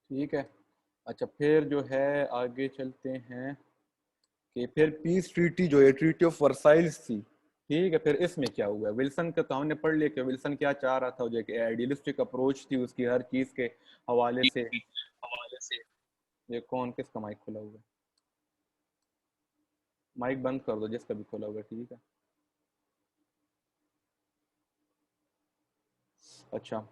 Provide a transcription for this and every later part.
ठीक है। अच्छा फिर जो है आगे चलते हैं कि फिर पीस ट्रीटी जो है ट्रीटी ऑफ वर्साइल्स थी। ठीक है, फिर इसमें क्या हुआ, विल्सन का तो हमने पढ़ लिया कि विल्सन क्या चाह रहा था, जो कि आइडियलिस्टिक अप्रोच थी उसकी हर चीज के हवाले से। ये कौन किसका माइक खुला हुआ है? माइक बंद कर दो जिसका भी खुला हुआ है। ठीक है। अच्छा,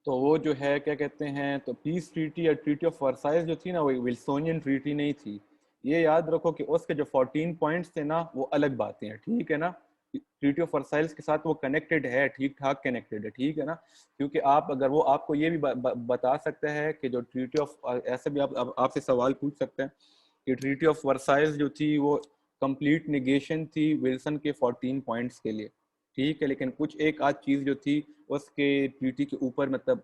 तो वो जो है क्या कहते हैं, तो पीस ट्रीटी या ट्रीटी ऑफ वर्साइल्स जो थी ना, वो विल्सोनियन ट्रीटी नहीं थी। ये याद रखो कि उसके जो 14 पॉइंट्स थे ना, वो अलग बातें हैं। ठीक है ना, ट्रीटी ऑफ वर्साइल्स के साथ वो कनेक्टेड है, ठीक ठाक कनेक्टेड है। ठीक है ना, क्योंकि आप अगर वो आपको ये भी बता सकता है कि जो ट्रीटी ऑफ, ऐसे भी आप आपसे सवाल पूछ सकते हैं कि ट्रीटी ऑफ वर्साइल्स जो थी वो कंप्लीट निगेशन थी विल्सन के 14 पॉइंट्स के लिए। ठीक है, लेकिन कुछ एक आध चीज जो थी उसके ट्रीटी के ऊपर, मतलब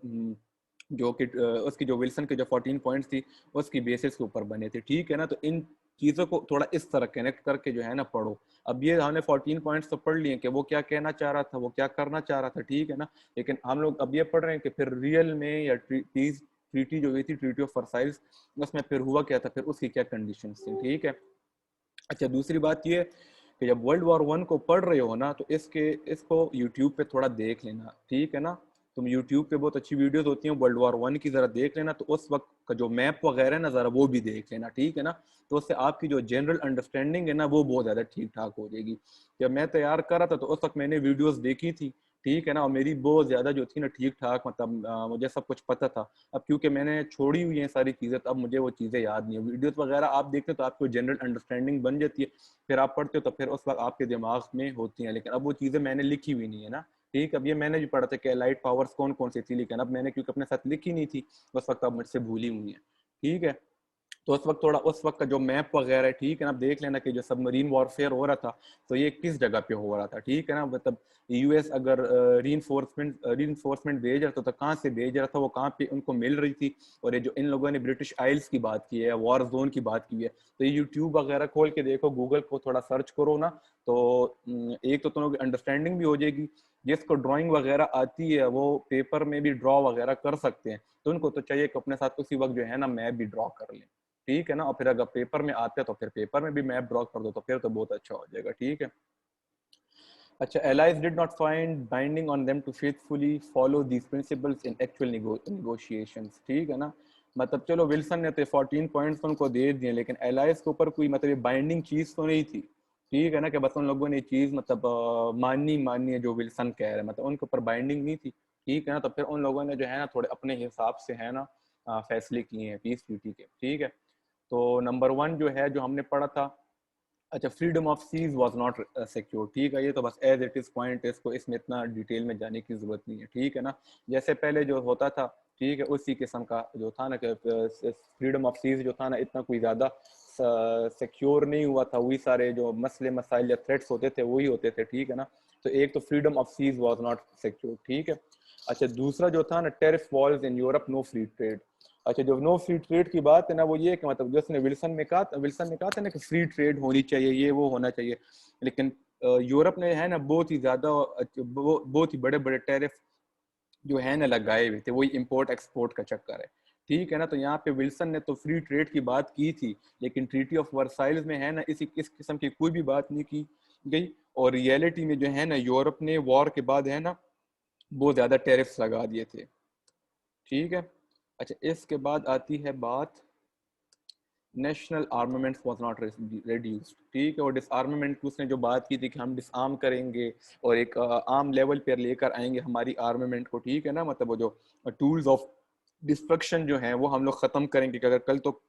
जो कि उसकी जो विल्सन के जो 14 पॉइंट्स थी उसकी बेसिस के ऊपर बने थे। ठीक है ना, तो इन चीज़ों को थोड़ा इस तरह कनेक्ट करके जो है ना पढ़ो। अब ये हमने 14 पॉइंट्स तो पढ़ लिए कि वो क्या कहना चाह रहा था, वो क्या करना चाह रहा था। ठीक है ना, लेकिन हम लोग अब ये पढ़ रहे हैं कि फिर रियल में या ट्रीटी जो हुई थी, ट्रीटी ऑफ वर्साइल्स, उसमें फिर हुआ क्या था, फिर उसकी क्या कंडीशंस थी। ठीक है। अच्छा, दूसरी बात ये कि जब वर्ल्ड वॉर 1 को पढ़ रहे हो ना, तो इसको यूट्यूब पे थोड़ा देख लेना। ठीक है ना, तुम यूट्यूब पे बहुत अच्छी वीडियोस होती हैं वर्ल्ड वॉर 1 की, जरा देख लेना। तो उस वक्त का जो मैप वगैरह है ना, जरा वो भी देख लेना। ठीक है ना, तो उससे आपकी जो जनरल अंडरस्टैंडिंग है ना, वो बहुत ज्यादा ठीक ठाक हो जाएगी। जब मैं तैयार कर रहा था तो उस वक्त मैंने वीडियोस देखी थी। ठीक है ना, और मेरी बहुत ज्यादा जो थी ना ठीक ठाक, मतलब मुझे सब कुछ पता था। अब क्योंकि मैंने छोड़ी हुई है सारी चीजें, तो अब मुझे वो चीजें याद नहीं है। वीडियोस वगैरह आप देखते हो तो आपको जनरल अंडरस्टैंडिंग बन जाती है, फिर आप पढ़ते हो तो फिर उस वक्त आपके दिमाग में होती हैं। लेकिन अब वो चीजें मैंने लिखी हुई नहीं है ना। ठीक, अब ये मैंने भी पढ़ा था कि लाइट पावर्स कौन कौन सी थी, लेकिन अब मैंने क्योंकि अपने साथ लिखी नहीं थी उस वक्त, अब मुझसे भूली हुई है। ठीक है, तो उस वक्त थोड़ा उस वक्त का जो मैप वगैरह है, ठीक है ना, आप देख लेना कि जो सबमरीन वॉरफेयर हो रहा था तो ये किस जगह पे हो रहा था। ठीक है ना, मतलब यूएस अगर रीइंफोर्समेंट भेज रहा था तो कहाँ से भेज रहा था, वो कहाँ पे उनको मिल रही थी। और ये जो इन लोगों ने ब्रिटिश आइल्स की बात की है, वॉर जोन की बात की है, तो ये यूट्यूब वगैरह खोल के देखो, गूगल को थोड़ा सर्च करो ना, तो एक तो तुम लोग अंडरस्टैंडिंग भी हो जाएगी। जिसको ड्राइंग वगैरह आती है वो पेपर में भी ड्रॉ वगैरह कर सकते हैं, तो उनको तो चाहिए कि अपने साथ उसी वक्त जो है ना मैप भी ड्रॉ कर लें। ठीक है ना, और फिर अगर पेपर में आते हैं तो फिर पेपर में भी मैप ड्रॉ कर दो, तो फिर तो बहुत अच्छा हो जाएगा। ठीक है। अच्छा, allies did not find binding on them to faithfully follow these principles in actual negotiations। ठीक है ना, मतलब चलो विल्सन ने तो 14 पॉइंट्स उनको दे दिए, लेकिन एलाइज के ऊपर कोई मतलब ये बाइंडिंग चीज तो नहीं थी। ठीक है ना, कि बस उन लोगों ने चीज मतलब माननी है जो विल्सन कह रहे हैं, मतलब उनके ऊपर बाइंडिंग नहीं थी। ठीक है ना, तो फिर उन लोगों ने जो है ना थोड़े अपने हिसाब से है ना फैसले किए हैं पीस ट्रीटी के। ठीक है, तो नंबर 1 जो है जो हमने पढ़ा था, अच्छा, freedom of seas was not secure. ठीक है, ये तो बस एज इट इज पॉइंट है, इसको इसमें इतना डिटेल में जाने की जरूरत नहीं है। ठीक है ना, जैसे पहले जो होता था, ठीक है, उसी किस्म का जो था ना कि फ्रीडम ऑफ सीज जो था ना, इतना कोई ज्यादा सिक्योर नहीं हुआ था। वही सारे जो मसले मसाइल या थ्रेट्स होते थे वही होते थे। ठीक है ना, तो एक तो freedom of seas was not secure. ठीक है। अच्छा, दूसरा जो था ना, tariff walls in Europe, no free trade. अच्छा, जो नो फ्री ट्रेड की बात है ना, वो ये कि मतलब जिसने विल्सन ने कहा था ना कि फ्री ट्रेड होनी चाहिए, ये वो होना चाहिए, लेकिन यूरोप ने है ना बहुत ही ज्यादा, बहुत ही बड़े बड़े टैरिफ जो है ना लगाए हुए थे, वही इंपोर्ट एक्सपोर्ट का चक्कर है। ठीक है ना, तो यहाँ पे विल्सन ने तो फ्री ट्रेड की बात की थी, लेकिन ट्रीटी ऑफ वर्साइल्स में है ना इस किस्म की कोई भी बात नहीं की गई। और रियलिटी में जो है ना यूरोप ने वॉर के बाद है ना बहुत ज्यादा टैरिफ्स लगा दिए थे। ठीक है। अच्छा, इसके बाद आती है बात, national armaments was not reduced. ठीक है, और डिसआर्मामेंट की उसने जो बात की थी कि हम डिसआर्म करेंगे और एक आर्म लेवल पर लेकर आएंगे हमारी आर्मामेंट को। ठीक है ना, मतलब वो जो टूल्स ऑफ डिस्ट्रक्शन जो है वो हम लोग खत्म करेंगे कि अगर कल तो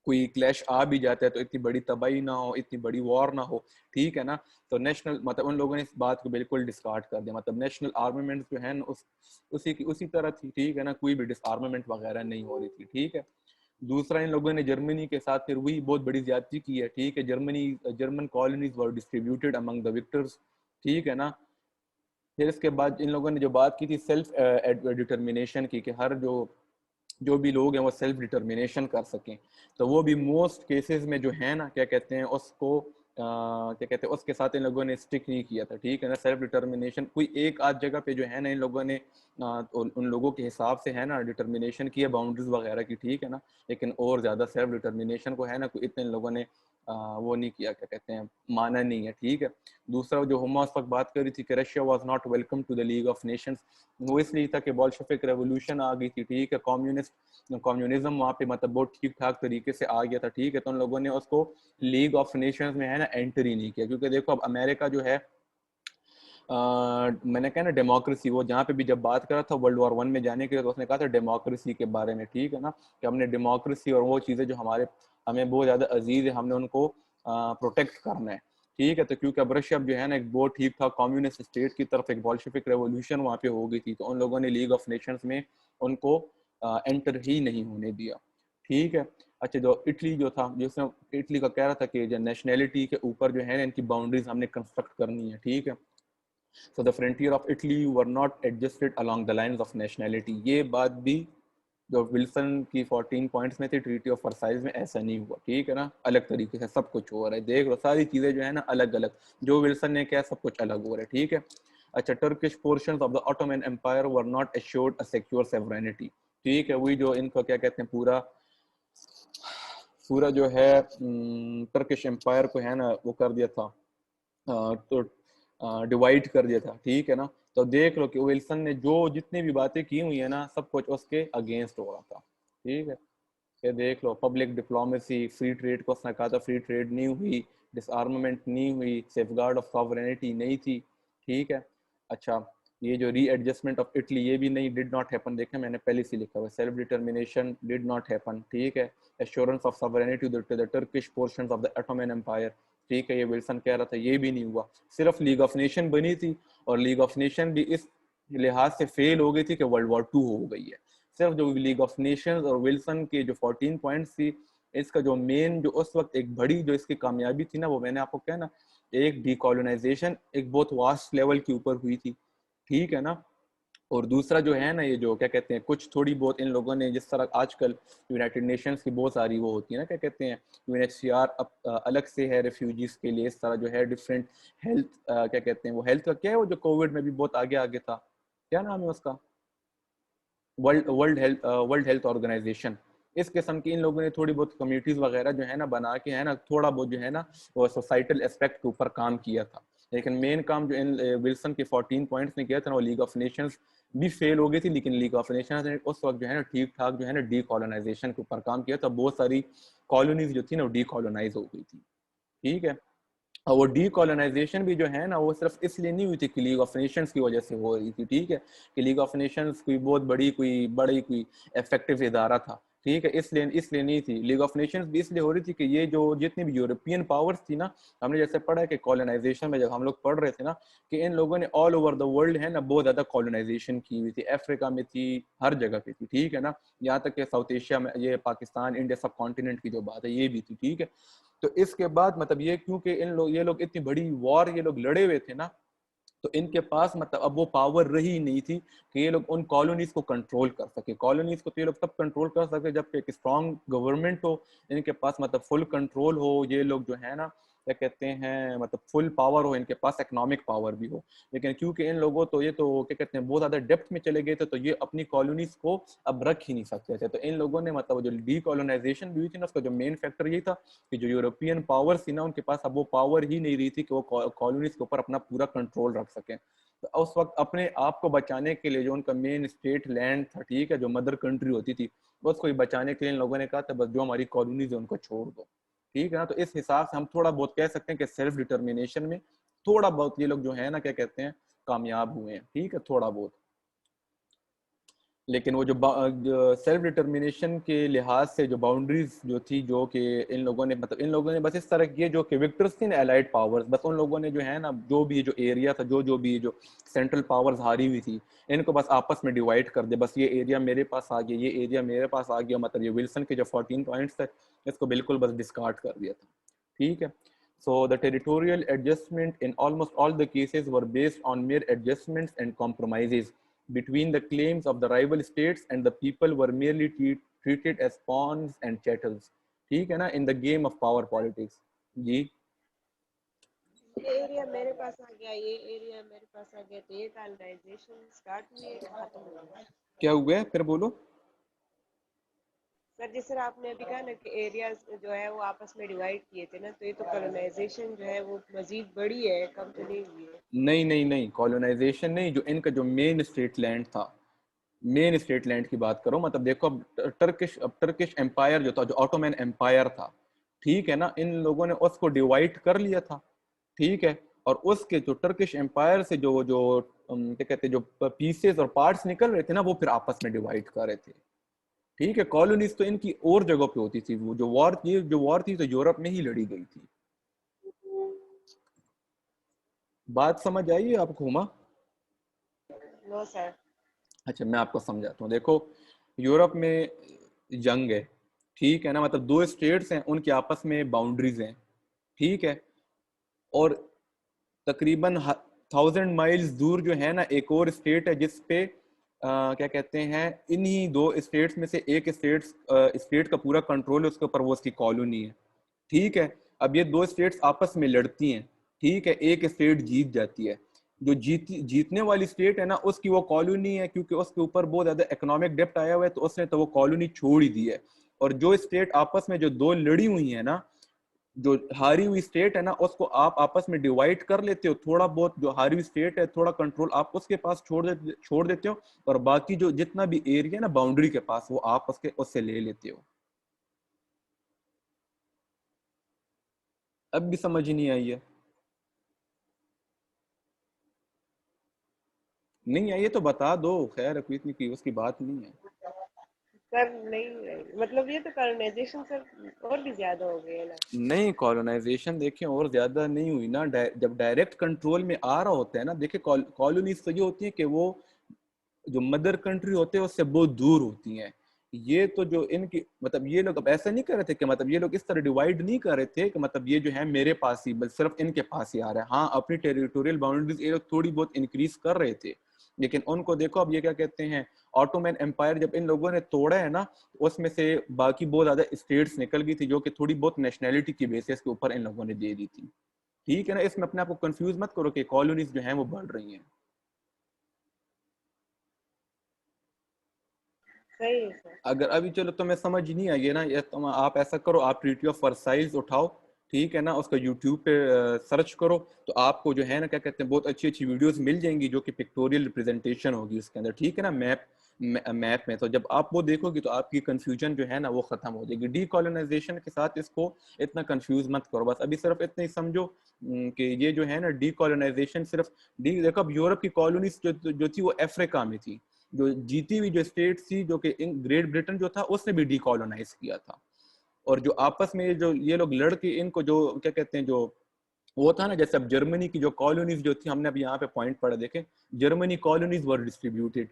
कोई क्लैश आ भी जाता है तो इतनी बड़ी तबाही ना हो, इतनी बड़ी वॉर ना हो। ठीक है ना, तो नेशनल मतलब उन लोगों ने इस बात को बिल्कुल डिस्कार्ड कर दिया, मतलब नेशनल आर्मामेंट जो है ना उसी तरह थी। ठीक है ना, कोई भी डिसआर्मामेंट वगैरह नहीं हो रही थी। ठीक है। दूसरा, इन लोगों ने जर्मनी के साथ फिर वही बहुत बड़ी ज्यादती की है। ठीक है, German colonies were distributed among the Victus. ठीक है ना, फिर इसके बाद इन लोगों ने जो बात की थी सेल्फ डिटर्मिनेशन की, कि हर जो जो भी लोग हैं वो सेल्फ डिटर्मिनेशन कर सकें, तो वो भी मोस्ट केसेस में जो है ना क्या कहते हैं उसको क्या कहते हैं उसके साथ इन लोगों ने स्टिक नहीं किया था, ठीक है ना। सेल्फ डिटर्मिनेशन कोई एक आध जगह पे जो है ना इन लोगों ने उन लोगों के हिसाब से है ना डिटर्मिनेशन की है बाउंड्रीज वगैरह की, ठीक है ना। लेकिन और ज़्यादा सेल्फ डिटर्मिनेशन को है ना कोई इतने लोगों ने वो नहीं किया, क्या कहते हैं, माना नहीं है, ठीक है। दूसरा जो हुमा उस वक्त बात कर रही थी कि Russia was not welcome to the League of Nations, वो इसलिए था कि बोल्शेविक रेवोल्यूशन आ गई थी, ठीक है। कम्युनिज्म वहाँ पे मतलब बहुत ठीक ठाक तरीके से आ गया था, ठीक है। तो उन लोगों ने उसको लीग ऑफ नेशंस में है ना एंटर ही नहीं किया, क्योंकि देखो अब अमेरिका जो है मैंने कहा ना डेमोक्रेसी, वो जहाँ पे भी जब बात करा था वर्ल्ड वॉर 1 में जाने के लिए तो उसने कहा था डेमोक्रेसी के बारे में, ठीक है ना, कि हमने डेमोक्रेसी और वो चीज़ें जो हमें बहुत ज़्यादा अजीज है हमने उनको प्रोटेक्ट करना है, ठीक है। तो क्योंकि अब रशिया जो है ना एक बहुत ठीक था कम्युनिस्ट स्टेट की तरफ एक बोल्शेविक रेवोल्यूशन वहाँ पे हो गई थी, तो उन लोगों ने लीग ऑफ नेशंस में उनको एंटर ही नहीं होने दिया, ठीक है। अच्छा, जो इटली जो था, जिसने इटली का कह रहा था कि जो नेशनैलिटी के ऊपर जो है ना इनकी बाउंड्रीज हमने कंस्ट्रक्ट करनी है, ठीक है। So the frontier of Italy were not adjusted along the lines of nationality. ये बात भी जो विल्सन की 14 पॉइंट्स में थी ट्रीटी ऑफ वर्साइल्स में ऐसा नहीं हुआ, ठीक है ना। अलग तरीके से सब कुछ हो रहा है, देख लो सारी चीजें जो है ना अलग अलग, जो विल्सन ने किया सब कुछ अलग हो रहा है, ठीक है। अच्छा, Turkish portions of the Ottoman Empire were not assured a secure sovereignty, ठीक है। वही जो इनको क्या कहते हैं पूरा पूरा जो है टर्किश एम्पायर को है ना वो कर दिया था, तो डिवाइड कर दिया था, ठीक है ना। तो देख लो कि विल्सन ने जो जितनी भी बातें की हुई है ना सब कुछ उसके अगेंस्ट हो रहा था, ठीक है। ये देख लो पब्लिक डिप्लोमेसी, फ्री ट्रेड को उसने कहा था फ्री ट्रेड नहीं हुई, डिसआर्मामेंट नहीं हुई, सेफगार्ड ऑफ सॉवरेनिटी नहीं थी, ठीक है। अच्छा, ये जो री एडजस्टमेंट ऑफ इटली ये भी नहीं, डिड नॉट हैपन, देखें मैंने पहले से लिखा हुआ है, self determination did not happen, ठीक है। Assurance of sovereignty to the Turkish portions of the Ottoman Empire, ठीक है, ये विल्सन कह रहा था, ये भी नहीं हुआ। सिर्फ लीग ऑफ नेशन बनी थी और लीग ऑफ नेशन भी इस लिहाज से फेल हो गई थी कि वर्ल्ड वॉर 2 हो गई है। सिर्फ जो लीग ऑफ नेशंस और विल्सन के जो 14 पॉइंट्स थी, इसका जो मेन जो उस वक्त एक बड़ी जो इसकी कामयाबी थी ना, वो मैंने आपको कहा ना, एक डीकोलोनाइजेशन एक बहुत वास्ट लेवल के ऊपर हुई थी, ठीक है ना। और दूसरा जो है ना ये जो क्या कहते हैं कुछ थोड़ी बहुत इन लोगों ने, जिस तरह आजकल यूनाइटेड नेशंस की बहुत सारी वो होती है ना, क्या कहते हैं यूएनएचसीआर अलग से है रेफ्यूजीज के लिए, इस तरह जो है डिफरेंट हेल्थ क्या कहते हैं वो हेल्थ का क्या है वो जो कोविड में भी बहुत आगे आगे था, क्या नाम है उसका, वर्ल्ड हेल्थ ऑर्गेनाइजेशन। इस किस्म की इन लोगों ने थोड़ी बहुत कम्युनिटीज वगैरह जो है ना बना के है ना थोड़ा बहुत जो है ना वो सोसाइटल एस्पेक्ट के ऊपर काम किया था। लेकिन मेन काम जो इन विल्सन के 14 पॉइंट्स ने किया था ना, वो लीग ऑफ नेशंस भी फेल हो गई थी, लेकिन लीग ऑफ नेशंस ने उस वक्त जो है ना ठीक ठाक जो है ना डीकोलोनाइजेशन के ऊपर काम किया था, बहुत सारी कॉलोनीज जो थी ना वो डीकोलोनाइज हो गई थी, ठीक है। और वो डीकोलोनाइजेशन भी जो है ना वो सिर्फ इसलिए नहीं हुई थी कि लीग ऑफ नेशंस की वजह से हो रही थी, ठीक है, कि लीग ऑफ नेशंस कोई बहुत बड़ी इफेक्टिव इदारा था, ठीक है, इसलिए नहीं थी। लीग ऑफ नेशंस भी इसलिए हो रही थी कि ये जो जितनी भी यूरोपियन पावर्स थी ना, हमने जैसे पढ़ा कि कॉलोनाइजेशन में जब हम लोग पढ़ रहे थे ना कि इन लोगों ने ऑल ओवर द वर्ल्ड है ना बहुत ज्यादा कॉलोनाइजेशन की हुई थी, अफ्रीका में थी, हर जगह पे थी, ठीक है ना। यहाँ तक कि साउथ एशिया में, ये पाकिस्तान इंडिया सब कॉन्टिनेंट की जो बात है ये भी थी, ठीक है। तो इसके बाद मतलब ये क्योंकि ये लोग इतनी बड़ी वॉर ये लोग लड़े हुए थे ना, तो इनके पास मतलब अब वो पावर रही नहीं थी कि ये लोग उन कॉलोनीज को कंट्रोल कर सके। कॉलोनीज को तो ये लोग तब कंट्रोल कर सके जब एक स्ट्रॉन्ग गवर्नमेंट हो, इनके पास मतलब फुल कंट्रोल हो, ये लोग जो है ना क्या कहते हैं मतलब फुल पावर हो, इनके पास इकोनॉमिक पावर भी हो। लेकिन क्योंकि इन लोगों तो ये तो क्या कहते हैं बहुत ज्यादा डेप्थ में चले गए थे, तो ये अपनी कॉलोनीज को अब रख ही नहीं सकते थे। तो इन लोगों ने मतलब जो डीकोलोनाइजेशन भी हुई थी ना, उसका जो मेन फैक्टर ये था कि जो यूरोपियन पावर्स थी ना उनके पास अब वो पावर ही नहीं रही थी कि वो कॉलोनीज के ऊपर अपना पूरा कंट्रोल रख सकें। तो उस वक्त अपने आप को बचाने के लिए जो उनका मेन स्टेट लैंड था, ठीक है, जो मदर कंट्री होती थी, बस कोई बचाने के लिए इन लोगों ने कहा था बस जो हमारी कॉलोनीज है उनको छोड़ दो, ठीक है ना। तो इस हिसाब से हम थोड़ा बहुत कह सकते हैं कि सेल्फ डिटर्मिनेशन में थोड़ा बहुत ये लोग जो है ना क्या कहते हैं कामयाब हुए हैं, ठीक है, थोड़ा बहुत। लेकिन वो जो सेल्फ डिटर्मिनेशन के लिहाज से जो बाउंड्रीज जो थी, जो कि इन लोगों ने मतलब इन लोगों ने बस इस तरह किए, जो कि विक्टर्स थी ना एलाइड पावर्स, बस उन लोगों ने जो है ना जो भी जो एरिया था, जो भी जो सेंट्रल पावर्स हारी हुई थी, इनको बस आपस में डिवाइड कर दे, बस ये एरिया मेरे पास आ गया, ये एरिया मेरे पास आ गया, मतलब ये विल्सन के जो 14 पॉइंट्स थे इसको बिल्कुल बस डिस्कार्ड कर दिया था, ठीक है। So the territorial adjustment in almost all the cases were based on mere adjustments and compromises between the claims of the rival states, and the people were merely treated as pawns and chattels, ठीक है ना, in the game of power politics। जी ये area मेरे पास आ गया, ये area मेरे पास आ गया, तो ये कॉलोनाइजेशन स्टार्ट हुई है कि खत्म हुई है? क्या हुआ है फिर बोलो। सर जिस तरह आपने अभी कहा ना कि एरियाज जो है वो आपस में डिवाइड किए थे ना, तो ये तो कॉलोनाइजेशन जो है वो मजीद बड़ी है, कम तो नहीं हुई है। नहीं नहीं नहीं, कॉलोनाइजेशन नहीं, जो इनका जो मेन स्टेट लैंड था, मेन स्टेट लैंड की बात करो। मतलब देखो अब टर्किश एम्पायर जो था, जो ऑटोमैन एम्पायर था, ठीक है ना, इन लोगों ने उसको डिवाइड कर लिया था, ठीक है। और उसके जो टर्किश एम्पायर से जो जो क्या कहते हैं, जो पीसेस और पार्ट्स निकल रहे थे ना, वो फिर आपस में डिवाइड कर रहे थे, ठीक है। कॉलोनीज तो इनकी और जगह पे होती थी। वो जो वॉर, ये जो वॉर थी तो यूरोप में ही लड़ी गई थी। बात समझ आई आपको हुमा? No sir. अच्छा, मैं आपको समझाता हूँ। देखो, यूरोप में जंग है, ठीक है ना, मतलब दो स्टेट्स हैं, उनके आपस में बाउंड्रीज हैं, ठीक है। और तकरीबन 1000 माइल्स दूर जो है ना, एक और स्टेट है जिस पे क्या कहते हैं, इन्हीं दो स्टेट्स में से एक स्टेट का पूरा कंट्रोल है उसके ऊपर, वो उसकी कॉलोनी है, ठीक है। अब ये दो स्टेट्स आपस में लड़ती हैं, ठीक है, एक स्टेट जीत जाती है। जो जीतने वाली स्टेट है ना, उसकी वो कॉलोनी है, क्योंकि उसके ऊपर बहुत ज्यादा इकोनॉमिक डेप्ट आया हुआ है, तो उसने तो वो कॉलोनी छोड़ ही दी है। और जो स्टेट आपस में जो दो लड़ी हुई है ना, जो हारी हुई स्टेट है ना, उसको आप आपस में डिवाइड कर लेते हो थोड़ा बहुत। जो हारी हुई स्टेट है, थोड़ा कंट्रोल आप उसके पास छोड़ देते हो, और बाकी जो जितना भी एरिया ना बाउंड्री के पास, वो आप उससे ले लेते हो। अब भी समझ नहीं आई है? नहीं आई है तो बता दो, खैर कोई इतनी की उसकी बात नहीं है। सर नहीं, मतलब ये तो कॉलोनाइजेशन सर और भी ज्यादा हो गए है ना। नहीं, कॉलोनाइजेशन देखें और ज्यादा नहीं हुई ना। जब डायरेक्ट कंट्रोल में आ रहा होता है ना, देखिए कॉलोनीज तो ये होती है कि वो जो मदर कंट्री होते हैं उससे बहुत दूर होती हैं। ये तो जो इनकी, मतलब ये लोग अब ऐसा नहीं कर रहे थे कि, मतलब ये लोग इस तरह डिवाइड नहीं कर रहे थे कि मतलब ये जो है मेरे पास ही, बस सिर्फ इनके पास ही आ रहा है। हाँ, अपनी टेरिटोरियल बाउंड्रीज ये लोग थोड़ी बहुत इंक्रीज कर रहे थे, लेकिन उनको देखो अब ये क्या कहते हैं, ऑटोमैन एम्पायर जब इन लोगों ने तोड़ा है ना, उसमें से बाकी बहुत ज्यादा स्टेट्स निकल गई थी, जो कि थोड़ी बहुत नेशनैलिटी की बेसिस के ऊपर इन लोगों ने दे दी थी, ठीक है ना। इसमें अपने आप को कंफ्यूज मत करो कि कॉलोनीज जो है वो बढ़ रही हैं। सही है सर। अगर अभी चलो तुम्हें समझ नहीं आई है ना, या तुम आप ऐसा करो, आप ट्रीटी ऑफ वर्साइल्स उठाओ, ठीक है ना, उसका यूट्यूब पे सर्च करो, तो आपको जो है ना क्या कहते हैं, बहुत अच्छी अच्छी वीडियोस मिल जाएंगी, जो कि पिक्टोरियल रिप्रेजेंटेशन होगी उसके अंदर, ठीक है ना, मैप में। तो जब आप वो देखोगे तो आपकी कंफ्यूजन जो है ना वो खत्म हो जाएगी। डीकोलोनाइजेशन के साथ इसको इतना कंफ्यूज मत करो, बस अभी सिर्फ इतना ही समझो कि ये जो है ना डीकोलोनाइजेशन सिर्फ डी, देखो अब यूरोप की कॉलोनीज जो थी वो अफ्रीका में थी। जो जीती हुई जो स्टेट थी, जो कि ग्रेट ब्रिटेन जो था, उसने भी डीकोलोनाइज किया था। और जो आपस में जो ये लोग लड़के, इनको जो क्या कहते हैं, जो वो था ना, जैसे अब जर्मनी की जो कॉलोनीज जो थी, हमने अभी यहाँ पे पॉइंट पढ़ा, देखे, जर्मनी कॉलोनीज वर डिस्ट्रीब्यूटेड,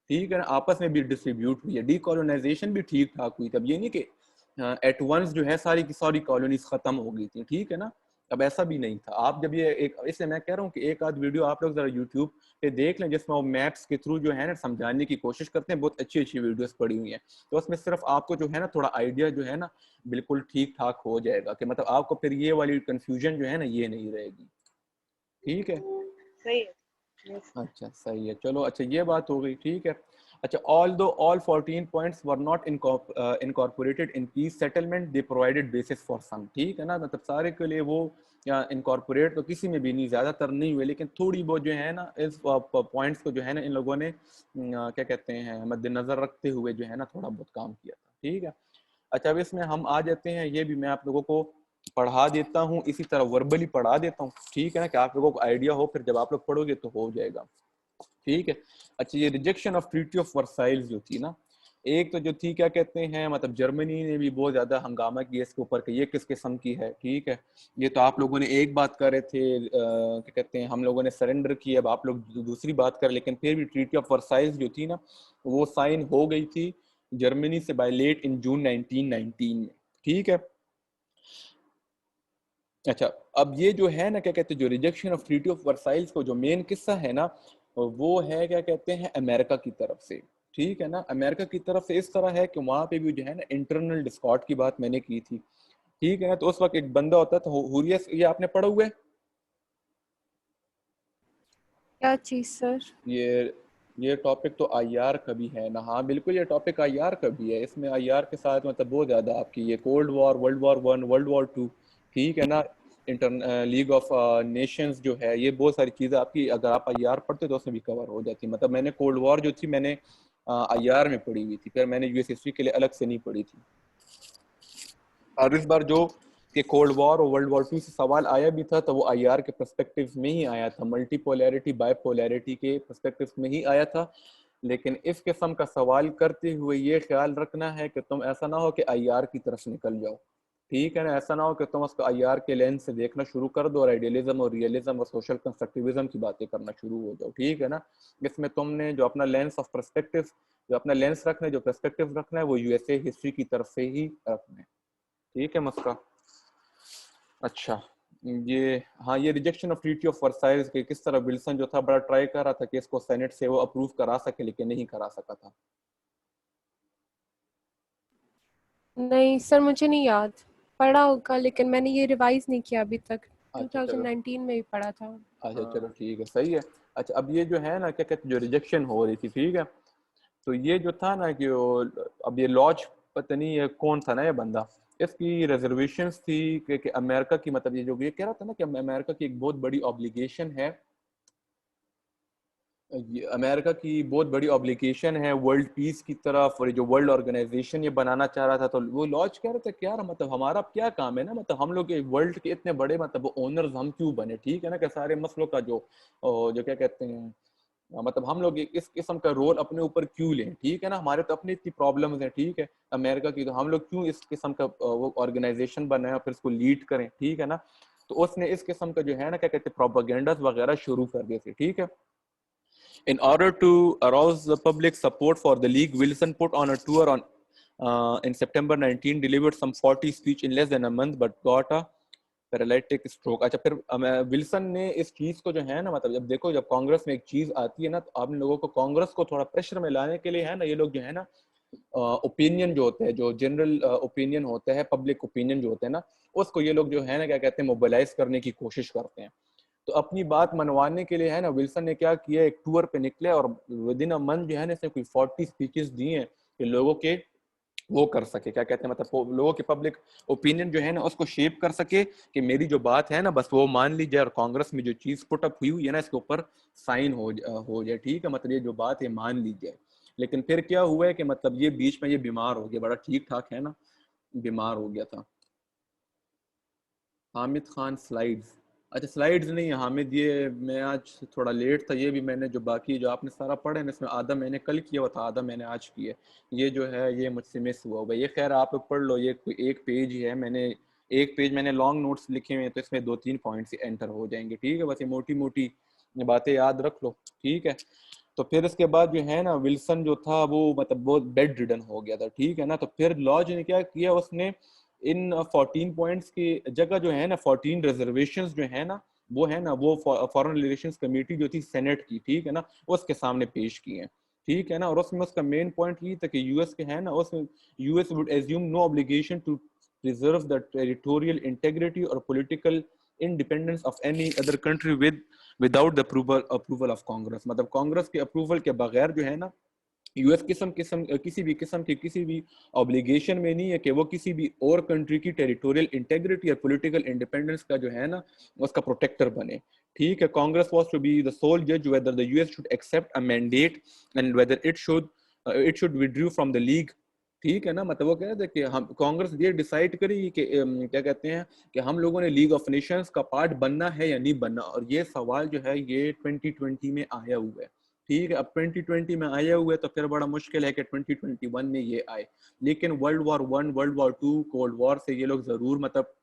ठीक है ना, आपस में भी डिस्ट्रीब्यूट हुई है। डीकोलोनाइजेशन भी ठीक ठाक हुई, तब ये नहीं कि एट वंस जो है सारी की सारी कॉलोनीज खत्म हो गई थी, ठीक है ना। अब ऐसा भी नहीं था। आप जब ये एक, इसलिए मैं कह रहा हूँ कि एक आध वीडियो आप लोग जरा यूट्यूब पे देख लें, जिसमें वो मैप्स के थ्रू जो है ना समझाने की कोशिश करते हैं। बहुत अच्छी अच्छी वीडियोस पड़ी हुई हैं, तो उसमें सिर्फ आपको जो है ना थोड़ा आइडिया जो है ना बिल्कुल ठीक ठाक हो जाएगा, कि मतलब आपको फिर ये वाली कंफ्यूजन जो है ना ये नहीं रहेगी, ठीक है। सही है। यस। अच्छा सही है, चलो, अच्छा ये बात हो गई, ठीक है। अच्छा, although all 14 points were not incorporated in peace settlement, they provided basis for some, ठीक है ना, मतलब सारे के लिए वो इनकॉर्पोरेट तो किसी में भी नहीं, ज्यादातर नहीं हुए, लेकिन थोड़ी बहुत जो है ना इस पॉइंट्स को जो है ना इन लोगों ने क्या कहते हैं मद्देनजर रखते हुए जो है ना थोड़ा बहुत काम किया था, ठीक है। अच्छा, अब इसमें हम आ जाते हैं, ये भी मैं आप लोगों को पढ़ा देता हूँ, इसी तरह वर्बली पढ़ा देता हूँ, ठीक है ना, कि आप लोगों को आइडिया हो, फिर जब आप लोग पढ़ोगे तो हो जाएगा, ठीक है। अच्छा, ये rejection of treaty of Versailles जो थी ना, एक तो जो थी क्या कहते हैं, मतलब जर्मनी ने भी बहुत ज्यादा हंगामा किया इसके ऊपर कि ये किस किस्म की है, ठीक है। ये तो आप लोगों ने एक बात कर रहे थे, क्या कहते हैं, हम लोगों ने सरेंडर किया, अब आप लोग दूसरी बात कर, लेकिन फिर भी ट्रीटी ऑफ वर्साइल्स जो थी ना, वो साइन हो गई थी जर्मनी से बाय लेट इन जून 1919 में, ठीक है। अच्छा, अब ये जो है ना क्या कहते हैं, जो rejection of treaty of Versailles को जो मेन किस्सा है ना, वो है क्या कहते हैं अमेरिका की तरफ से, ठीक है ना। अमेरिका की तरफ से इस तरह है कि वहां पे भी जो है ना इंटरनल डिस्कॉर्ड की बात मैंने की थी, ठीक है ना। तो उस वक्त एक बंदा होता था हुरियस, ये आपने पढ़ा हुआ है? क्या चीज़ सर? ये टॉपिक तो आईआर का भी है ना। हाँ बिल्कुल, ये टॉपिक आईआर का भी है। इसमें आईआर के साथ मतलब बहुत ज़्यादा आपकी ये Cold War, World War One, World War Two, ठीक है ना, इंटर लीग ऑफ नेशंस जो है, ये बहुत सारी चीज़ें आपकी अगर आप आईआर पढ़ते तो उसमें भी कवर हो जाती। मतलब मैंने कोल्ड वॉर जो थी मैंने आईआर में पढ़ी हुई थी, फिर मैंने यूएस हिस्ट्री के लिए अलग से नहीं पढ़ी थी। और इस बार जो कि कोल्ड वॉर और वर्ल्ड वॉर टू से सवाल आया भी था तो वो आईआर के पर्सपेक्टिव में ही आया था, मल्टीपोलैरिटी बाइपोलैरिटी के पर्सपेक्टिव में ही आया था। लेकिन इस किस्म का सवाल करते हुए ये ख्याल रखना है कि तुम ऐसा ना हो कि आईआर की तरफ निकल जाओ, ठीक है ना। ऐसा ना हो कि तुम उसको आईआर के लेंस से देखना शुरू कर दो और आइडियलिज्म और रियलिज्म और सोशल कंस्ट्रक्टिविज्म की बातें करना शुरू हो जाओ, ठीक है ना। इसमें तुमने जो अपना लेंस ऑफ पर्सपेक्टिव, जो अपना लेंस रखना है, जो पर्सपेक्टिव रखना है, वो यूएसए हिस्ट्री की तरफ से ही रखना है, ठीक है मस्का। अच्छा, ये हाँ, ये rejection of treaty of Versailles के किस तरह विल्सन जो था बड़ा ट्राई कर रहा था कि इसको सेनेट से वो अप्रूव करा सके, लेकिन नहीं करा सका था। नहीं सर, मुझे नहीं याद, पढ़ा होगा लेकिन मैंने ये रिवाइज नहीं किया अभी तक। अच्छा चलो, 2019 में ही पढ़ा था। अच्छा चलो ठीक है, सही है। अच्छा अब ये जो है ना क्या कहते, जो रिजेक्शन हो रही थी, ठीक है, तो ये जो था ना कि अब ये लॉज, पता नहीं ये कौन था ना ये बंदा, इसकी रिजर्वेशंस थी कि अमेरिका की, मतलब ये जो ये कह रहा था ना कि अमेरिका की एक बहुत बड़ी ऑब्लिगेशन है, अमेरिका की बहुत बड़ी ऑब्लिगेशन है वर्ल्ड पीस की तरफ, और जो वर्ल्ड ऑर्गेनाइजेशन ये बनाना चाह रहा था, तो वो लॉज कह रहे थे क्या, मतलब हमारा क्या काम है ना, मतलब हम लोग वर्ल्ड के इतने बड़े मतलब ओनर्स हम क्यों बने, ठीक है ना, कि सारे मसलों का जो क्या कहते हैं, मतलब हम लोग इस किस्म का रोल अपने ऊपर क्यों लें, ठीक है ना, हमारे तो अपनी इतनी प्रॉब्लम्स हैं, ठीक है, अमेरिका की, तो हम लोग क्यों इस किस्म का वो ऑर्गेनाइजेशन बनाए और फिर इसको लीड करें, ठीक है ना। तो उसने इस किस्म का जो है ना क्या कहते हैं प्रोपेगेंडास वगैरह शुरू कर दिए थे, ठीक है। In order to arouse the public support for the league, Wilson put on a tour in September 19, delivered some 40 speech in less than a month, but got a paralytic stroke. अच्छा, फिर विल्सन ने इस चीज को जो है ना, मतलब जब देखो जब कांग्रेस में एक चीज आती है ना, तो आप लोगों को कांग्रेस को थोड़ा प्रेशर में लाने के लिए है ना, ये लोग जो है ना ओपिनियन जो होते हैं, जो जनरल ओपिनियन होते हैं, पब्लिक ओपिनियन जो होते हैं ना, उसको ये लोग जो है ना क्या कहते हैं मोबिलाइज करने की कोशिश करते हैं। तो अपनी बात मनवाने के लिए है ना विल्सन ने क्या किया, एक टूर पे निकले और विद इन अ मंथ जो है ना इसने कोई 40 स्पीचेस दी हैं कि लोगों के वो कर सके, क्या कहते हैं मतलब लोगों के पब्लिक ओपिनियन जो है ना उसको शेप कर सके कि मेरी जो बात है ना बस वो मान ली जाए, और कांग्रेस में जो चीज पुट अप हुई है ना इसके ऊपर साइन हो जाए, ठीक है, मतलब ये जो बात है मान ली जाए। लेकिन फिर क्या हुआ है कि मतलब ये बीच में ये बीमार हो गया, बड़ा ठीक ठाक है ना, बीमार हो गया था। हामिद खान स्लाइड्स, अच्छा स्लाइड्स नहीं है हामिद, ये मैं आज थोड़ा लेट था, ये भी मैंने जो बाकी जो आपने सारा पढ़े ना इसमें आधा मैंने कल किया हुआ था, आधा मैंने आज किया, ये जो है ये मुझसे मिस हुआ होगा, ये खैर आप लोग पढ़ लो, ये कोई एक पेज ही है, मैंने एक पेज मैंने लॉन्ग नोट्स लिखे हुए हैं, तो इसमें 2-3 पॉइंट्स एंटर हो जाएंगे, ठीक है, बस ये मोटी मोटी बातें याद रख लो, ठीक है। तो फिर इसके बाद जो है ना विल्सन जो था वो मतलब बहुत बेड रिडन हो गया था, ठीक है ना। तो फिर लॉज ने क्या किया, उसने इन 14 पॉइंट्स की जगह जो है ना 14 रिजर्वेशंस जो है ना वो है ना वो फॉरेन रिलेशंस कमेटी जो थी सेनेट की, ठीक है ना, उसके सामने पेश किए हैं, ठीक है ना। और उसमें उसका मेन पॉइंट ये था कि यूएस के है ना, उसमें US would assume no obligation to preserve the territorial integrity or political independence of any other country without the approval of Congress, मतलब कांग्रेस के अप्रूवल के बगैर जो है ना यूएस किसी भी किस्म की किसी भी ऑब्लिगेशन में नहीं है कि वो किसी भी और कंट्री की टेरिटोरियल इंटेग्रिटी और पॉलिटिकल इंडिपेंडेंस का जो है ना उसका प्रोटेक्टर बने, ठीक है। Congress was to be the sole जज whether the US should accept a mandate and whether it should withdraw from the League, ठीक है ना। मतलब वो कह रहे थे कि हम कांग्रेस ये डिसाइड करेगी कि क्या कहते हैं कि हम लोगों ने लीग ऑफ नेशंस का पार्ट बनना है या नहीं बनना, और ये सवाल जो है ये 2020 में आया हुआ है, ठीक है। अब 2020 में आए हुए तो फिर बड़ा मुश्किल है कि 2021 में ये आए, लेकिन World War One, World War Two, Cold War से ये लोग जरूर मतलब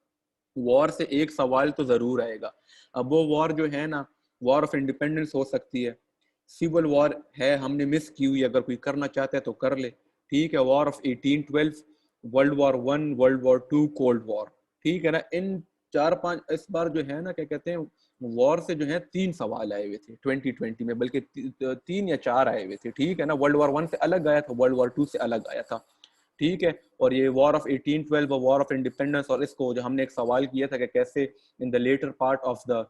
वॉर से एक सवाल तो जरूर आएगा। अब वो वॉर जो है ना वॉर ऑफ इंडिपेंडेंस हो सकती है, सिविल वॉर है हमने मिस की हुई, अगर कोई करना चाहता है तो कर ले, ठीक है, War of 1812, World War One, World War Two, Cold War, ठीक है ना। इन 4-5 इस बार जो है ना क्या कहते हैं वॉर से जो है 3 सवाल आए हुए थे 2020 में, बल्कि 3 या 4 आए हुए थे, ठीक है ना। वर्ल्ड वॉर वन से अलग आया था, वर्ल्ड वॉर टू से अलग आया था, ठीक है। और ये वॉर ऑफ 1812 और वॉर ऑफ इंडिपेंडेंस, और इसको जो हमने एक सवाल किया था कि कैसे in the latter part of the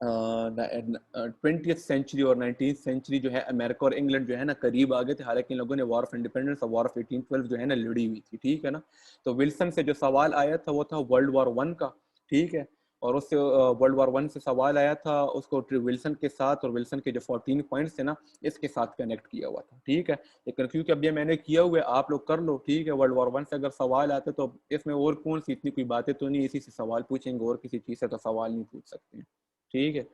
20th century और 19th सेंचुरी जो है अमेरिका और इंग्लैंड जो है ना करीब आ गए थे, हालांकि इन लोगों ने वॉर ऑफ इंडिपेंडेंस और वॉर ऑफ 1812 जो है ना लड़ी हुई थी, ठीक है ना। तो विल्सन से जो सवाल आया था वो था वर्ल्ड वॉर वन का, ठीक है, और उससे वर्ल्ड वॉर वन से सवाल आया था, उसको विल्सन के साथ और विल्सन के जो 14 पॉइंट्स थे ना इसके साथ कनेक्ट किया हुआ था, ठीक है। लेकिन क्योंकि अब ये मैंने किया हुआ है, आप लोग कर लो, ठीक है। वर्ल्ड वॉर वन से अगर सवाल आते तो इसमें और कौन सी इतनी कोई बातें तो नहीं, इसी से सवाल पूछेंगे और किसी चीज़ से तो सवाल नहीं पूछ सकते, ठीक है।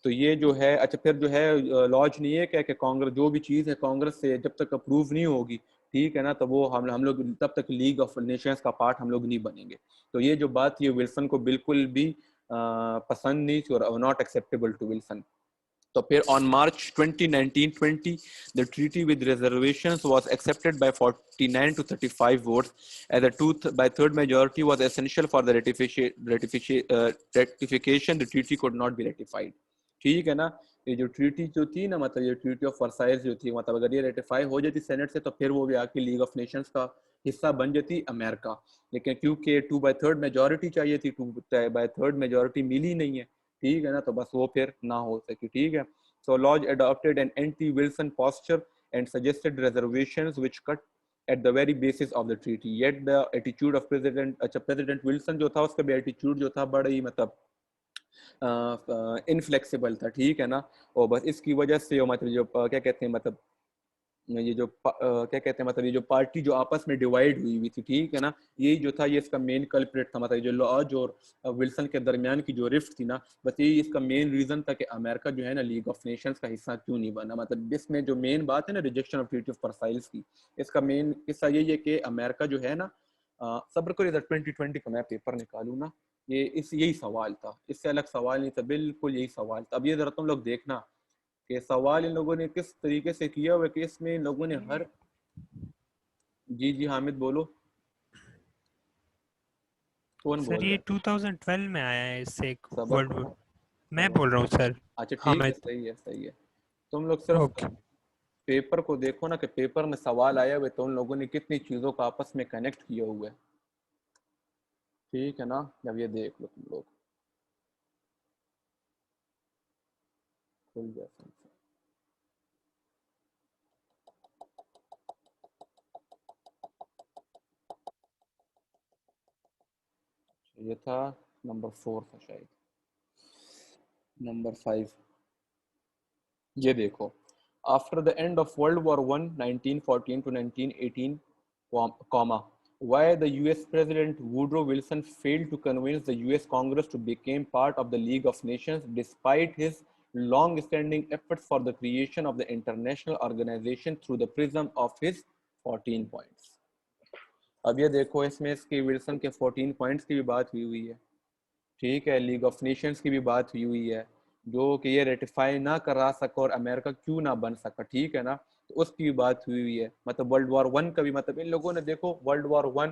तो ये जो है, अच्छा फिर जो है लॉज नहीं है क्या कि कांग्रेस जो भी चीज़ है कांग्रेस से जब तक अप्रूव नहीं होगी, ठीक है ना, तो वो हम लोग तब तक लीग ऑफ नेशंस का पार्ट हम लोग नहीं बनेंगे। तो ये जो बात ये विल्सन को बिल्कुल भी पसंद नहीं थी और नॉट एक्सेप्टेबल टू विल्सन। तो फिर on March 20, 1920, the treaty with reservations was accepted by 49 to 35 votes, as a by third majority was essential for the ratification. The treaty could not be ratified. ठीक है ना। ये जो treaty जो थी ना, मतलब ये ट्रीटी ऑफ वर्साइल्स जो थी, मतलब अगर ये रेटिफाई हो जाती सेनेट से तो फिर वो भी आके लीग ऑफ नेशंस का हिस्सा बन जाती अमेरिका। लेकिन क्योंकि 2/3 मेजोरिटी चाहिए थी, 2/3 मेजोरिटी मिली नहीं है, ठीक है ना, तो बस वो फिर ना हो सकी, ठीक है। So Lodge adopted an anti-Wilson posture and suggested reservations which cut at the very basis of the treaty. Yet the attitude of President Wilson जो था उसका भी attitude जो था बड़ा ही मतलब इनफ्लेक्सिबल था, ठीक है ना। और बस इसकी वजह से मतलब जो क्या कहते हैं, मतलब ये जो क्या कहते हैं, मतलब ये जो पार्टी जो आपस में डिवाइड हुई हुई थी, ठीक है ना, यही जो था ये इसका मेन कल्प्रिट था। मतलब जो लॉज और विल्सन के दरमियान की जो रिफ्ट थी ना, बस यही इसका मेन रीजन था कि अमेरिका जो है ना लीग ऑफ नेशंस का हिस्सा क्यों नहीं बना। मतलब इसमें जो मेन बात है ना rejection of treaty of Versailles की, इसका मेन किस्सा यही है कि अमेरिका जो है ना, सब्र करो इधर 2020 का मैं पेपर निकालू ना, ये इस यही सवाल था, इससे अलग सवाल नहीं था, बिल्कुल यही सवाल था। अब ये जरा तुम लोग देखना कि सवाल इन लोगों ने किस तरीके से किया हुआ कि इसमें इन लोगों ने हर, जी जी हामिद बोलो, कौन सर बोल ये रहा है? 2012 में आया है इससे एक सबर वर्ल्ड वॉर। मैं सबर, बोल रहा हूँ सर। अच्छा ठीक है, हामिद। सही है सही है। तुम लोग सिर्फ ओके। पेपर को देखो ना कि पेपर में सवाल आया हुआ है तो उन लोगों ने कितनी चीजों को आपस में कनेक्ट किया हुआ है, ठीक है ना। जब ये देख लो तुम लोग, खुल जाए, ये था नंबर 4 था शायद, नंबर 5, ये देखो। After the end of World War I, 1914 to 1918, comma, why the US President Woodrow Wilson failed to convince the US Congress to become part of the League of Nations despite his long-standing efforts for the creation of the international organization through the prism of his 14 points. अब ये देखो इसमें इसकी Wilson के 14 points की भी बात हुई है, ठीक है, लीग ऑफ नेशंस की भी बात हुई है, जो कि ये रेटिफाई ना करा सका और अमेरिका क्यों ना बन सका, ठीक है ना, तो उसकी भी बात हुई है। मतलब वर्ल्ड वॉर वन का भी, मतलब इन लोगों ने देखो world War one,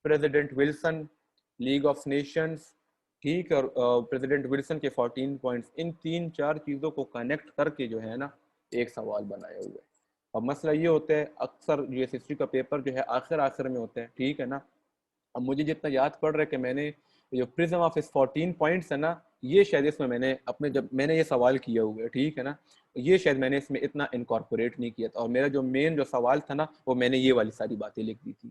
president Wilson, league of Nations, ठीक है, और प्रेसिडेंट विल्सन के 14 पॉइंट्स, इन 3-4 चीज़ों को कनेक्ट करके जो है ना एक सवाल बनाया हुआ है। अब मसला ये होता है अक्सर यूएस हिस्ट्री का पेपर जो है आखिर आखिर में होता है, ठीक है ना। अब मुझे जितना याद पड़ रहा है कि मैंने जो प्रिज्म ऑफ इस 14 पॉइंट्स है ना, ये शायद इसमें मैंने अपने जब मैंने ये सवाल किया हुआ है, ठीक है ना, ये शायद मैंने इसमें इतना इनकॉर्पोरेट नहीं किया था, और मेरा जो मेन जो सवाल था ना वो मैंने ये वाली सारी बातें लिख दी थी,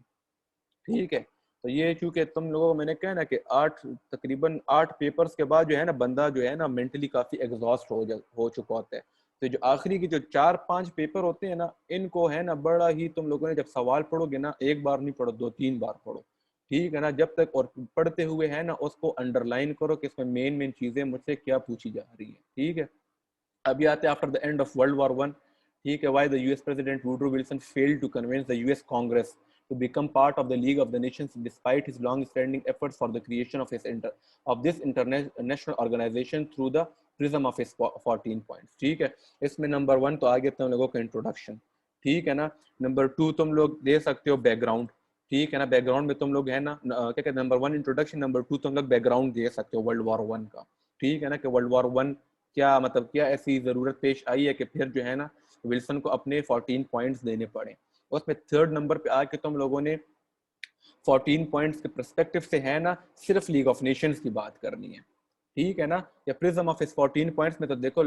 ठीक है। तो ये चूंकि तुम लोगों को मैंने कहा ना कि तकरीबन 8 पेपर्स के बाद जो है ना बंदा जो है ना मेंटली काफ़ी एग्जॉस्ट हो चुका होता है। तो जो आखिरी की जो 4-5 पेपर होते हैं ना, इनको है ना बड़ा ही तुम लोगों ने जब सवाल पढ़ोगे ना, एक बार नहीं पढ़ो 2-3 बार पढ़ो, ठीक है ना, जब तक, और पढ़ते हुए है ना उसको अंडरलाइन करो कि इसमें मेन चीज़ें मुझसे क्या पूछी जा रही है, ठीक है। अभी आते हैं after the end of World War One, ठीक है, why the US President Woodrow Wilson failed to convince the US Congress to become part of the League of the Nations despite his long-standing efforts for the creation of this international organization through the prism of his 14 points, ठीक है। इसमें number 1 तो आ गया तुम लोगों का introduction, ठीक है ना। नंबर 2 तुम लोग दे सकते हो बैकग्राउंड, ठीक है ना, बैकग्राउंड में तुम लोग है ना क्या कहते हैं, नंबर 1 इंट्रोडक्शन, नंबर 2 तुम लोग बैकग्राउंड दे सकते हो वर्ल्ड वॉर वन का, ठीक है ना, कि वर्ल्ड वॉर वन क्या मतलब क्या ऐसी ज़रूरत पेश आई है कि फिर जो है ना विल्सन को अपने 14 पॉइंट्स देने पड़े। उसमें थर्ड नंबर पे आके तुम लोगों ने 14 पॉइंट्स के पर्सपेक्टिव से है ना सिर्फ लीग ऑफ नेशंस की बात करनी है, ठीक है ना। या प्रिज्म ऑफ इस 14 पॉइंट्स में तो देख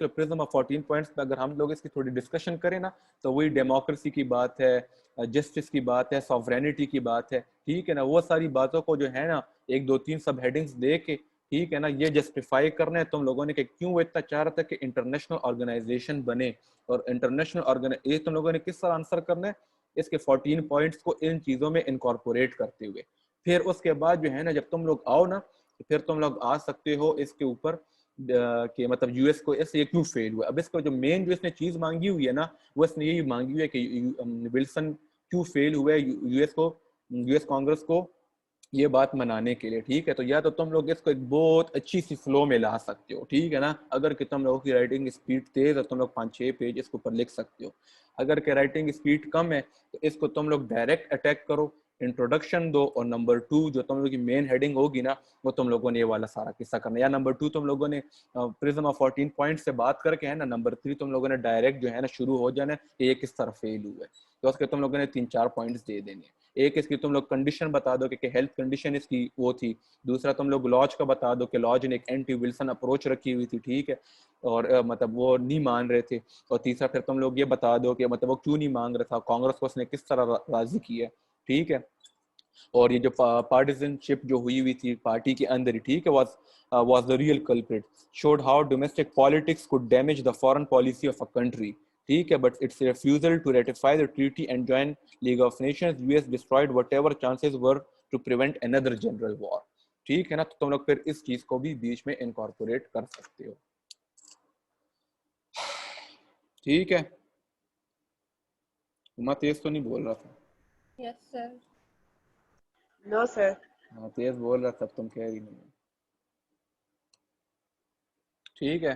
लो प्रिज्म ऑफ 14 पॉइंट्स में अगर हम लोग इसकी थोड़ी डिस्कशन करें ना तो वही डेमोक्रेसी की बात है, जस्टिस की बात है, सॉवरेनिटी की बात है, ठीक है ना। वो सारी बातों को जो है ना 1 2 3 सब हेडिंग्स दे के, ठीक है ना, ये जस्टिफाई करना है तुम लोगों ने कि क्यों वो इतना चाह रहा था कि इंटरनेशनल ऑर्गेनाइजेशन बने, और इंटरनेशनल ऑर्गेनाइजेशन ये तुम लोगों ने किस तरह आंसर करना है, इसके 14 पॉइंट्स को इन चीजों में इनकॉर्पोरेट करते हुए। फिर उसके बाद जो है ना जब तुम लोग आओ ना तो फिर तुम लोग आ सकते हो इसके ऊपर कि मतलब यूएस को ऐसे ये क्यों फेल हुआ। अब इसको जो मेन जो इसने चीज मांगी हुई है ना वो इसने यही मांगी हुई है कि विल्सन क्यों फेल हुआ है यूएस कांग्रेस को ये बात मनाने के लिए, ठीक है। तो या तो तुम लोग इसको एक बहुत अच्छी सी फ्लो में ला सकते हो, ठीक है ना। अगर कि तुम लोगों की राइटिंग स्पीड तेज है तुम लोग 5-6 पेज इसके ऊपर लिख सकते हो। अगर कि राइटिंग स्पीड कम है तो इसको तुम लोग डायरेक्ट अटैक करो, इंट्रोडक्शन दो, और नंबर 2 जो तुम लोगों की मेन हेडिंग होगी ना वो तुम लोगों ने ये वाला सारा किस्सा करना, या नंबर 2 तुम लोगों ने प्रिज्म ऑफ 14 पॉइंट से बात करके है ना, नंबर 3 तुम लोगों ने डायरेक्ट जो है ना शुरू हो जाना है कि ये किस तरह फेल हुआ है, तो उसके तुम लोगों ने 3-4 पॉइंट्स दे देने। एक इसकी तुम लोग कंडीशन बता दो कि हेल्थ कंडीशन इसकी वो थी। दूसरा तुम लोग लॉज का बता दो कि लॉज ने एक एंटी विल्सन अप्रोच रखी हुई थी, ठीक है, और मतलब वो नहीं मान रहे थे। और तीसरा फिर तुम लोग ये बता दो कि मतलब वो क्यों नहीं मांग रहा था, कांग्रेस को उसने किस तरह राजी किया, ठीक है। और ये जो पार्टिजनशिप जो हुई थी पार्टी के अंदर ही, ठीक है, was the real culprit, showed how domestic politics could damage the foreign policy of a country, ठीक है। but its refusal to ratify the treaty and join League of Nations, US destroyed whatever chances were to prevent another general war, ठीक है ना। तो तुम लोग फिर इस चीज को भी बीच में इनकॉर्पोरेट कर सकते हो, ठीक है। मैं तेज तो नहीं बोल रहा था? Yes sir. No sir. हाँ तेज बोल रहा था, तुम कह रही नहीं, ठीक है।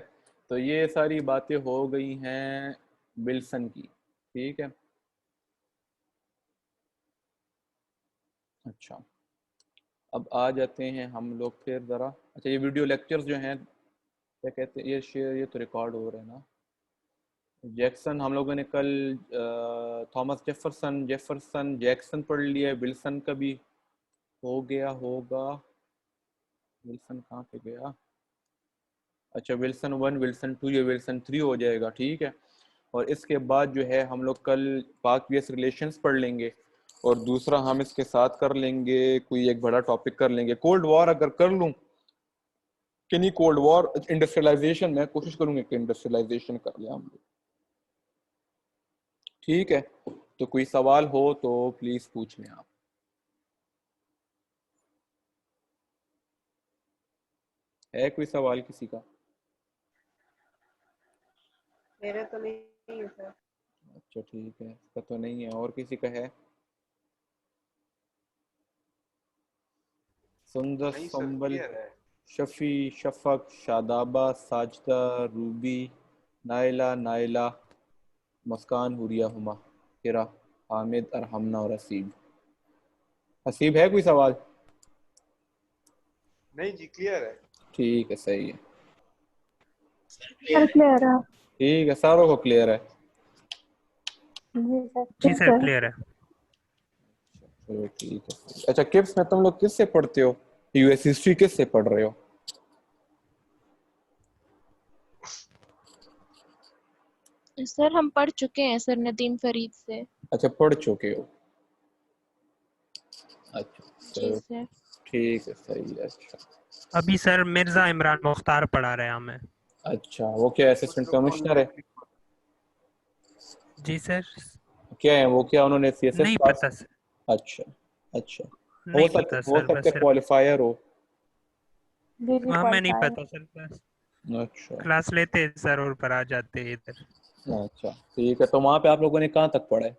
तो ये सारी बातें हो गई हैं विल्सन की, ठीक है। अच्छा अब आ जाते हैं हम लोग फिर ज़रा, अच्छा ये वीडियो लेक्चर्स जो हैं क्या कहते हैं, ये शेयर ये तो रिकॉर्ड हो रहे हैं ना। जैक्सन हम लोगों ने कल थॉमस जेफरसन जैक्सन पढ़ लिया है, विल्सन का भी हो गया होगा। विल्सन कहाँ पे गया? अच्छा विल्सन 1 विल्सन 2 या विल्सन 3 हो जाएगा, ठीक है। और इसके बाद जो है हम लोग कल पाक यूएस रिलेशंस पढ़ लेंगे, और दूसरा हम इसके साथ कर लेंगे कोई एक बड़ा टॉपिक कर लेंगे, कोल्ड वॉर अगर कर लूँ कि नहीं, कोल्ड वॉर इंडस्ट्रियलाइजेशन, मैं कोशिश करूंगा कि इंडस्ट्रियलाइजेशन कर लिया हम लोग, ठीक है। तो कोई सवाल हो तो प्लीज पूछ लें आप। है कोई सवाल किसी का? मेरा तो नहीं है सर। अच्छा ठीक है, इसका तो नहीं है, और किसी का है? सुंदर, नहीं सर, संबल, क्लियर है। शफी, शफक, शादाबा, साजदा, रूबी, नाइला, मुस्कान, हुरिया, हुमा, हिरा, हामिद, अरहमना और हसीब। हसीब है कोई सवाल? नहीं जी, क्लियर है। ठीक है, सही है, सर क्लियर है। ठीक है, सारों को क्लियर है। जी सर क्लियर है। चलो ठीक है। अच्छा किप्स में तुम लोग किससे पढ़ते हो, यूएस हिस्ट्री किससे पढ़ रहे हो? सर हम पढ़ चुके हैं सर नदीम फरीद से। अच्छा पढ़ चुके हो, अच्छा जी चलो सर। ठीक है, सही है। अच्छा अभी सर मिर्जा इमरान मुख्तार पढ़ा रहे हैं हमें। अच्छा वो क्या असिस्टेंट कमिश्नर है? जी सर। क्या है वो, क्या उन्होंने सीएसएस नहीं पास? पता सर, अच्छा अच्छा, नहीं पता हो सर, सकता बस है सिर्फ क्वालिफायर हो। हमें नहीं पता सर, बस अच्छा क्लास लेते हैं सर और पर आ जाते हैं इधर। अच्छा ठीक है। तो वहाँ पे आप लोगों ने कहाँ तक पढ़ा है?